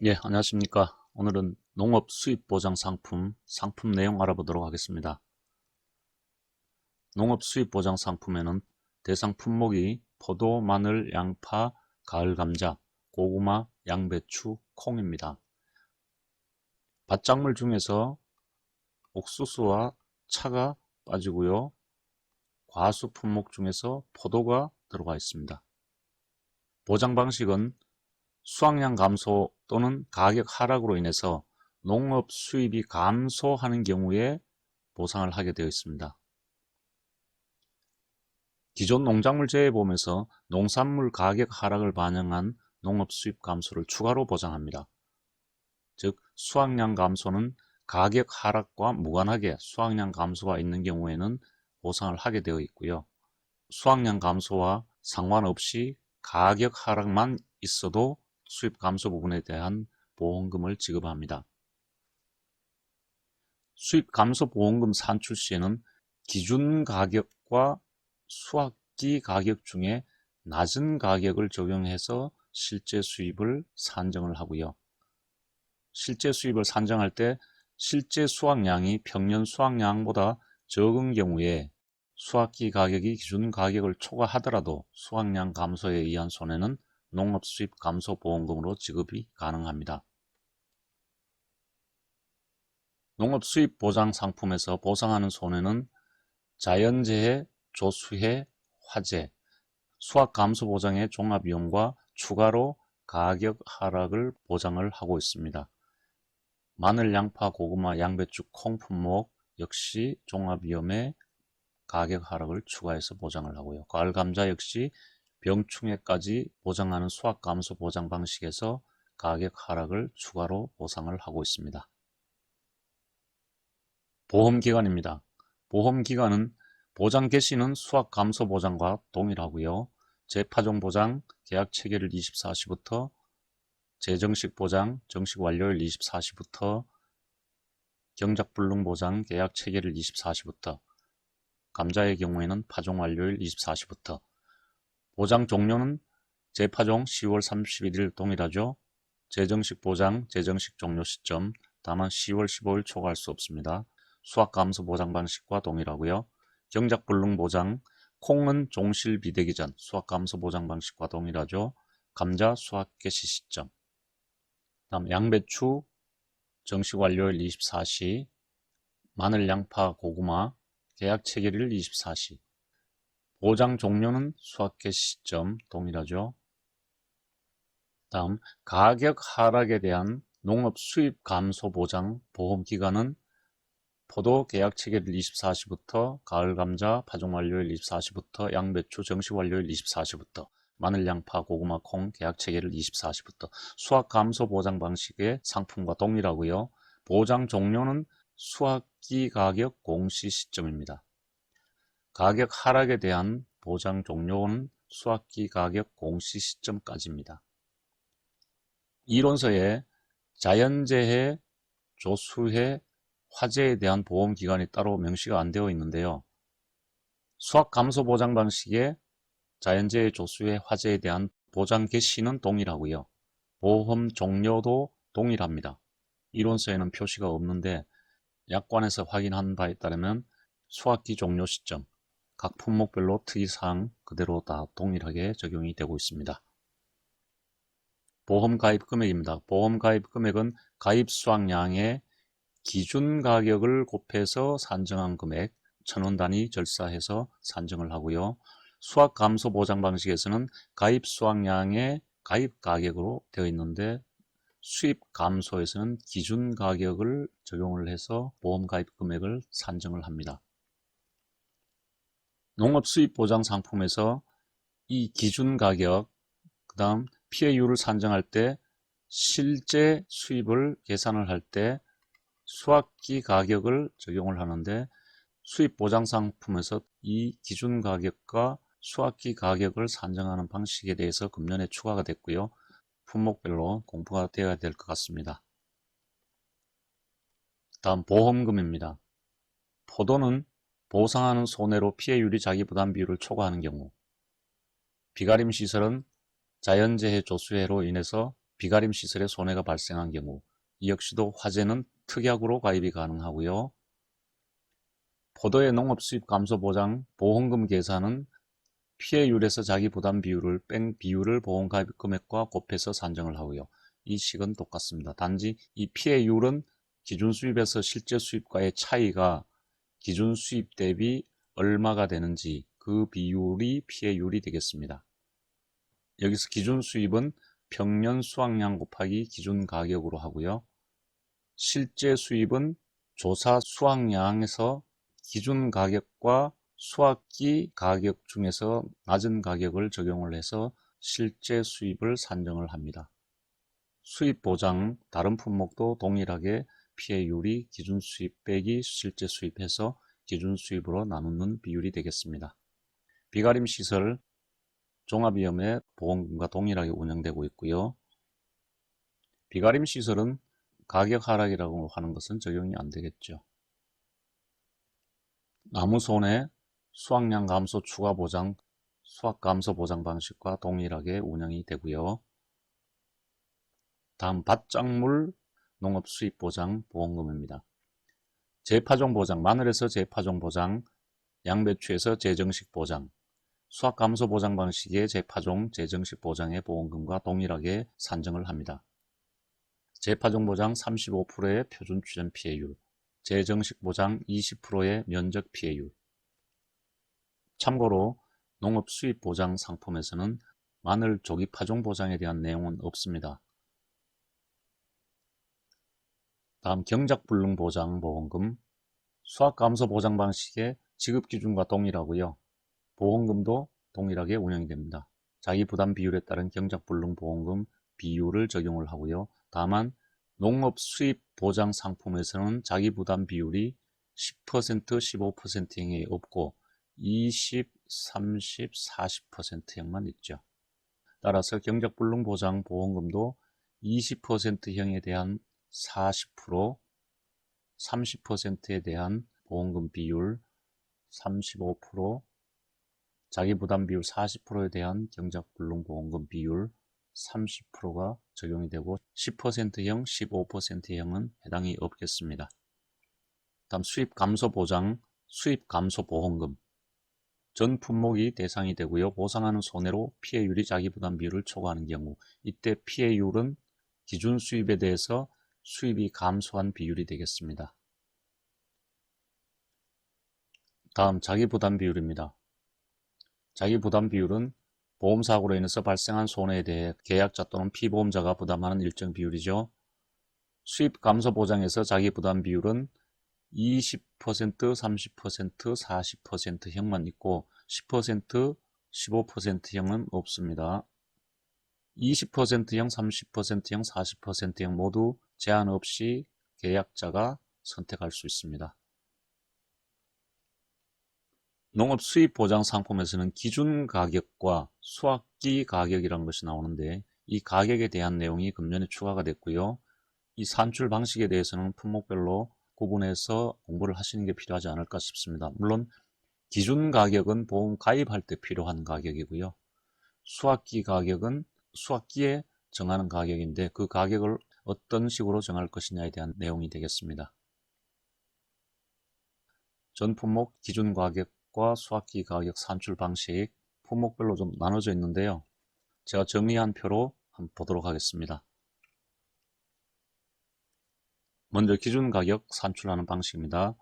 예, 안녕하십니까. 오늘은 농업 수입 보장 상품 내용 알아보도록 하겠습니다. 농업 수입 보장 상품에는 대상 품목이 포도, 마늘, 양파, 가을 감자, 고구마, 양배추, 콩입니다. 밭작물 중에서 옥수수와 차가 빠지고요. 과수 품목 중에서 포도가 들어가 있습니다. 보장 방식은 수확량 감소 또는 가격 하락으로 인해서 농업 수입이 감소하는 경우에 보상을 하게 되어 있습니다. 기존 농작물 재해보험에서 농산물 가격 하락을 반영한 농업 수입 감소를 추가로 보장합니다. 즉 수확량 감소는 가격 하락과 무관하게 수확량 감소가 있는 경우에는 보상을 하게 되어 있고요. 수확량 감소와 상관없이 가격 하락만 있어도 수입 감소 부분에 대한 보험금을 지급합니다. 수입 감소 보험금 산출 시에는 기준 가격과 수확기 가격 중에 낮은 가격을 적용해서 실제 수입을 산정을 하고요. 실제 수입을 산정할 때 실제 수확량이 평년 수확량보다 적은 경우에 수확기 가격이 기준 가격을 초과하더라도 수확량 감소에 의한 손해는 농업 수입 감소 보험금으로 지급이 가능합니다. 농업 수입 보장 상품에서 보상하는 손해는 자연재해, 조수해, 화재, 수확 감소 보장의 종합위험과 추가로 가격 하락을 보장을 하고 있습니다. 마늘, 양파, 고구마, 양배추, 콩 품목 역시 종합위험에 가격 하락을 추가해서 보장을 하고요. 가을 감자 역시 병충해까지 보장하는 수확 감소 보장 방식에서 가격 하락을 추가로 보상을 하고 있습니다. 보험기간입니다. 보험기간은 보장 개시는 수확 감소 보장과 동일하고요. 재파종 보장 계약 체결일 24시부터 재정식 보장 정식 완료일 24시부터 경작불능 보장 계약 체결일 24시부터 감자의 경우에는 파종 완료일 24시부터 보장 종료는 재파종 10월 31일 동일하죠. 재정식 보장 재정식 종료 시점 다만 10월 15일 초과할 수 없습니다. 수확 감소 보장 방식과 동일하고요. 경작불능 보장 콩은 종실 비대기 전 수확 감소 보장 방식과 동일하죠. 감자 수확 개시 시점. 다음 양배추 정식 완료일 24시, 마늘, 양파, 고구마 계약 체결일 24시. 보장 종료는 수확 개시 시점 동일하죠. 다음 가격 하락에 대한 농업 수입 감소 보장 보험 기간은 포도 계약 체결일 24시부터 가을 감자 파종 완료일 24시부터 양배추 정식 완료일 24시부터 마늘, 양파, 고구마, 콩 계약 체결일 24시부터 수확 감소 보장 방식의 상품과 동일하고요. 보장 종료는 수확기 가격 공시 시점입니다. 가격 하락에 대한 보장 종료는 수확기 가격 공시 시점까지입니다. 이론서에 자연재해, 조수해, 화재에 대한 보험기간이 따로 명시가 안 되어 있는데요. 수확 감소 보장 방식의 자연재해, 조수해, 화재에 대한 보장 개시는 동일하고요. 보험 종료도 동일합니다. 이론서에는 표시가 없는데 약관에서 확인한 바에 따르면 수확기 종료 시점, 각 품목별로 특이사항 그대로 다 동일하게 적용이 되고 있습니다. 보험 가입 금액입니다. 보험 가입 금액은 가입 수확량의 기준 가격을 곱해서 산정한 금액 1,000원 단위 절사해서 산정을 하고요. 수확 감소 보장 방식에서는 가입 수확량의 가입 가격으로 되어 있는데 수입 감소에서는 기준 가격을 적용을 해서 보험 가입 금액을 산정을 합니다. 농업 수입 보장 상품에서 이 기준 가격, 그 다음 피해율을 산정할 때 실제 수입을 계산을 할 때 수확기 가격을 적용을 하는데 수입 보장 상품에서 이 기준 가격과 수확기 가격을 산정하는 방식에 대해서 금년에 추가가 됐고요. 품목별로 공부가 되어야 될 것 같습니다. 다음 보험금입니다. 포도는 보상하는 손해로 피해율이 자기부담 비율을 초과하는 경우, 비가림 시설은 자연재해 조수해로 인해서 비가림 시설에 손해가 발생한 경우 이 역시도 화재는 특약으로 가입이 가능하고요. 포도의 농업수입 감소 보장 보험금 계산은 피해율에서 자기 부담 비율을 뺀 비율을 보험 가입 금액과 곱해서 산정을 하고요. 이 식은 똑같습니다. 단지 이 피해율은 기준 수입에서 실제 수입과의 차이가 기준 수입 대비 얼마가 되는지 그 비율이 피해율이 되겠습니다. 여기서 기준 수입은 평년 수확량 곱하기 기준 가격으로 하고요. 실제 수입은 조사 수확량에서 기준 가격과 수확기 가격 중에서 낮은 가격을 적용을 해서 실제 수입을 산정을 합니다. 수입 보장 다른 품목도 동일하게 피해율이 기준 수입 빼기 실제 수입해서 기준 수입으로 나누는 비율이 되겠습니다. 비가림 시설 종합위험의 보험금과 동일하게 운영되고 있고요. 비가림 시설은 가격 하락이라고 하는 것은 적용이 안 되겠죠. 나무 손해, 수확량 감소 추가 보장, 수확 감소 보장 방식과 동일하게 운영이 되고요. 다음 밭작물 농업 수입 보장 보험금입니다. 재파종 보장, 마늘에서 재파종 보장, 양배추에서 재정식 보장, 수확 감소 보장 방식의 재파종, 재정식 보장의 보험금과 동일하게 산정을 합니다. 재파종 보장 35%의 표준 출현 피해율, 재정식 보장 20%의 면적 피해율. 참고로 농업 수입 보장 상품에서는 마늘 조기 파종 보장에 대한 내용은 없습니다. 다음 경작불능 보장 보험금, 수확 감소 보장 방식의 지급 기준과 동일하고요. 보험금도 동일하게 운영이 됩니다. 자기 부담 비율에 따른 경작불능 보험금 비율을 적용을 하고요. 다만 농업 수입 보장 상품에서는 자기 부담 비율이 10%, 15%형이 없고 20, 30, 40%형만 있죠. 따라서 경작불능 보장 보험금도 20%형에 대한 40%, 30%에 대한 보험금 비율 35%, 자기 부담 비율 40%에 대한 경작불능 보험금 비율 30%가 적용이 되고 10%형, 15%형은 해당이 없겠습니다. 다음 수입 감소 보장, 수입 감소 보험금. 전 품목이 대상이 되고요. 보상하는 손해로 피해율이 자기 부담 비율을 초과하는 경우 이때 피해율은 기준 수입에 대해서 수입이 감소한 비율이 되겠습니다. 다음 자기 부담 비율입니다. 자기 부담 비율은 보험사고로 인해서 발생한 손해에 대해 계약자 또는 피보험자가 부담하는 일정 비율이죠. 수입 감소 보장에서 자기 부담 비율은 20%, 30%, 40%형만 있고 10%, 15%형은 없습니다. 20%형, 30%형, 40%형 모두 제한 없이 계약자가 선택할 수 있습니다. 농업 수입 보장 상품에서는 기준 가격과 수확기 가격이라는 것이 나오는데 이 가격에 대한 내용이 금년에 추가가 됐고요. 이 산출 방식에 대해서는 품목별로 구분해서 공부를 하시는 게 필요하지 않을까 싶습니다. 물론 기준 가격은 보험 가입할 때 필요한 가격이고요. 수확기 가격은 수확기에 정하는 가격인데 그 가격을 어떤 식으로 정할 것이냐에 대한 내용이 되겠습니다. 전 품목 기준 가격과 수확기 가격 산출 방식 품목별로 좀 나눠져 있는데요. 제가 정리한 표로 한번 보도록 하겠습니다. 먼저 기준 가격 산출하는 방식입니다.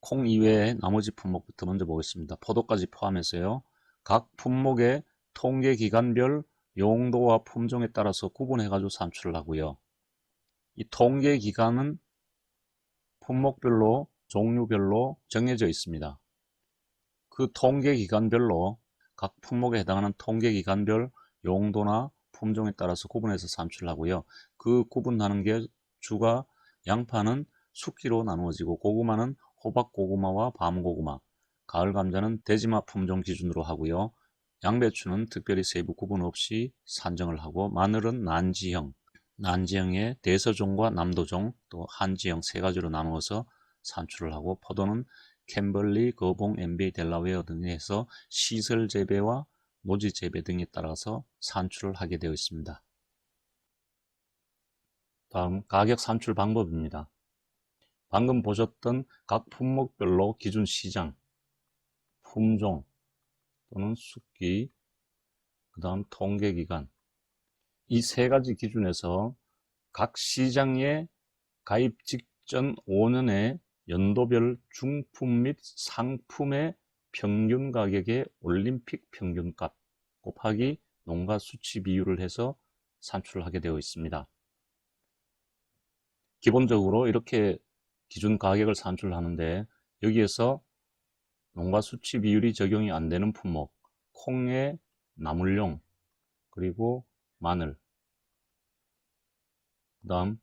콩 이외의 나머지 품목부터 먼저 보겠습니다. 포도까지 포함해서요. 각 품목의 통계 기간별 용도와 품종에 따라서 구분해가지고 산출을 하고요. 이 통계 기간은 품목별로 종류별로 정해져 있습니다. 그 통계 기간별로 각 품목에 해당하는 통계 기간별 용도나 품종에 따라서 구분해서 산출을 하고요. 그 구분하는 게 주가 양파는 숙기로 나누어지고 고구마는 호박 고구마와 밤 고구마, 가을 감자는 대지마 품종 기준으로 하고요. 양배추는 특별히 세부 구분 없이 산정을 하고 마늘은 난지형의 대서종과 남도종 또 한지형 세 가지로 나누어서 산출을 하고 포도는 캠벌리, 거봉, MB, 델라웨어 등에서 시설 재배와 노지 재배 등에 따라서 산출을 하게 되어 있습니다. 다음 가격 산출 방법입니다. 방금 보셨던 각 품목별로 기준 시장, 품종 또는 숙기, 그 다음 통계기간, 이 세 가지 기준에서 각 시장의 가입 직전 5년의 연도별 중품 및 상품의 평균 가격의 올림픽 평균값 곱하기 농가 수치 비율을 해서 산출을 하게 되어 있습니다. 기본적으로 이렇게 기준 가격을 산출하는데 여기에서 농가 수치 비율이 적용이 안 되는 품목, 콩의 나물용, 그리고 마늘, 그 다음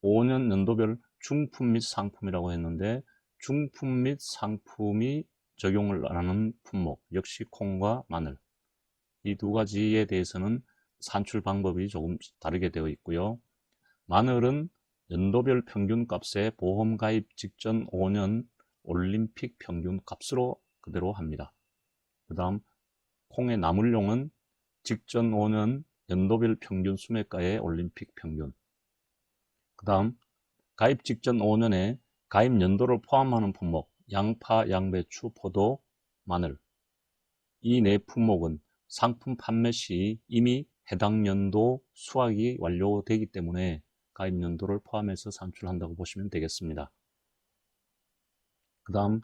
5년 연도별 중품 및 상품이라고 했는데 중품 및 상품이 적용을 하는 품목, 역시 콩과 마늘, 이 두 가지에 대해서는 산출 방법이 조금 다르게 되어 있고요. 마늘은 연도별 평균값에 보험 가입 직전 5년 올림픽 평균값으로 그대로 합니다. 그 다음 콩의 나물용은 직전 5년 연도별 평균 수매가의 올림픽 평균, 그 다음 가입 직전 5년에 가입 연도를 포함하는 품목, 양파, 양배추, 포도, 마늘, 이 네 품목은 상품 판매 시 이미 해당 연도 수확이 완료되기 때문에 가입 연도를 포함해서 산출한다고 보시면 되겠습니다. 그 다음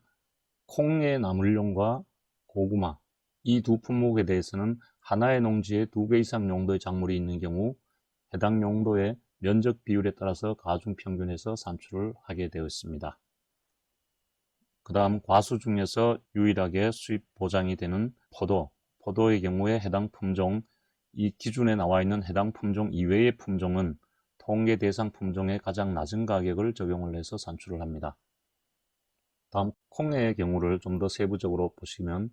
콩의 나물용과 고구마, 이 두 품목에 대해서는 하나의 농지에 2개 이상 용도의 작물이 있는 경우 해당 용도의 면적 비율에 따라서 가중평균해서 산출을 하게 되어 있습니다. 그 다음 과수 중에서 유일하게 수입 보장이 되는 포도의 경우에 해당 품종, 이 기준에 나와 있는 해당 품종 이외의 품종은 통계 대상 품종의 가장 낮은 가격을 적용을 해서 산출을 합니다. 다음 콩의 경우를 좀 더 세부적으로 보시면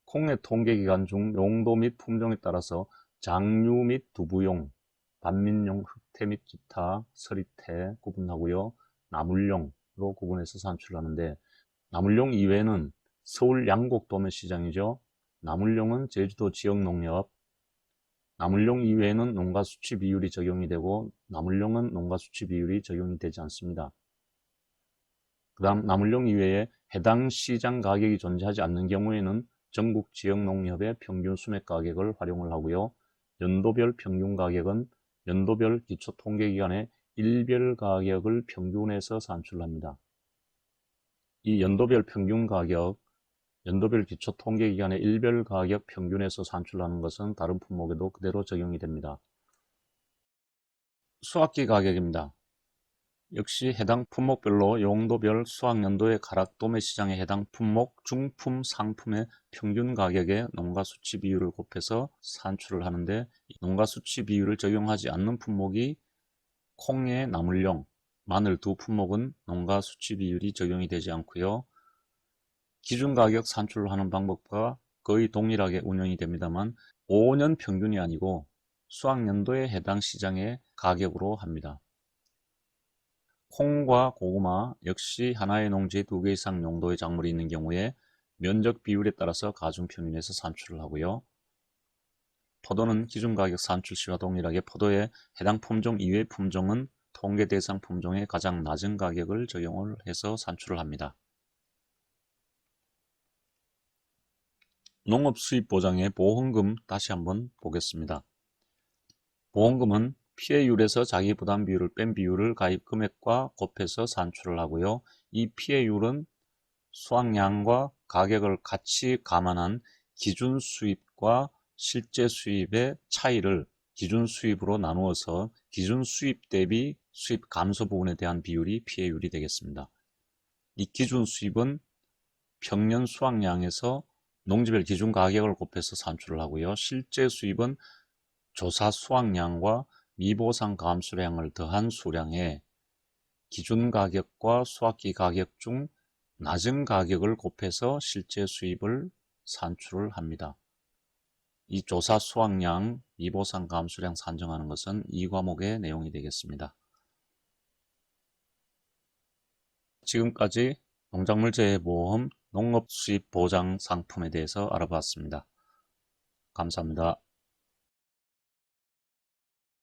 콩의 통계기간 중 용도 및 품종에 따라서 장류 및 두부용, 반민용, 흑태 및 기타, 서리태 구분하고요. 나물용으로 구분해서 산출하는데 나물용 이외에는 서울 양곡 도매시장이죠. 나물용은 제주도 지역농협, 나물용 이외에는 농가 수치 비율이 적용이 되고 나물용은 농가 수치 비율이 적용이 되지 않습니다. 그 다음 나물용 이외에 해당 시장 가격이 존재하지 않는 경우에는 전국 지역농협의 평균 수매 가격을 활용을 하고요. 연도별 평균 가격은 연도별 기초통계기간의 일별 가격을 평균해서 산출합니다. 이 연도별 평균 가격, 연도별 기초통계기간의 일별 가격 평균에서 산출하는 것은 다른 품목에도 그대로 적용이 됩니다. 수확기 가격입니다. 역시 해당 품목별로 용도별 수확연도의 가락 도매시장에 해당 품목, 중품, 상품의 평균 가격의 농가 수치 비율을 곱해서 산출을 하는데 농가 수치 비율을 적용하지 않는 품목이 콩의 나물용, 마늘 두 품목은 농가 수치 비율이 적용이 되지 않고요. 기준 가격 산출을 하는 방법과 거의 동일하게 운영이 됩니다만 5년 평균이 아니고 수확연도에 해당 시장의 가격으로 합니다. 콩과 고구마 역시 하나의 농지에 2개 이상 용도의 작물이 있는 경우에 면적 비율에 따라서 가중평균해서 산출을 하고요. 포도는 기준가격 산출 시와 동일하게 포도의 해당 품종 이외의 품종은 통계 대상 품종의 가장 낮은 가격을 적용을 해서 산출을 합니다. 농업수입보장의 보험금 다시 한번 보겠습니다. 보험금은 피해율에서 자기부담 비율을 뺀 비율을 가입 금액과 곱해서 산출을 하고요. 이 피해율은 수확량과 가격을 같이 감안한 기준 수입과 실제 수입의 차이를 기준 수입으로 나누어서 기준 수입 대비 수입 감소 부분에 대한 비율이 피해율이 되겠습니다. 이 기준 수입은 평년 수확량에서 농지별 기준 가격을 곱해서 산출을 하고요. 실제 수입은 조사 수확량과 미보상 감수량을 더한 수량에 기준 가격과 수확기 가격 중 낮은 가격을 곱해서 실제 수입을 산출을 합니다. 이 조사 수확량, 미보상 감수량 산정하는 것은 이 과목의 내용이 되겠습니다. 지금까지 농작물 재해보험 농업수입보장 상품에 대해서 알아봤습니다. 감사합니다.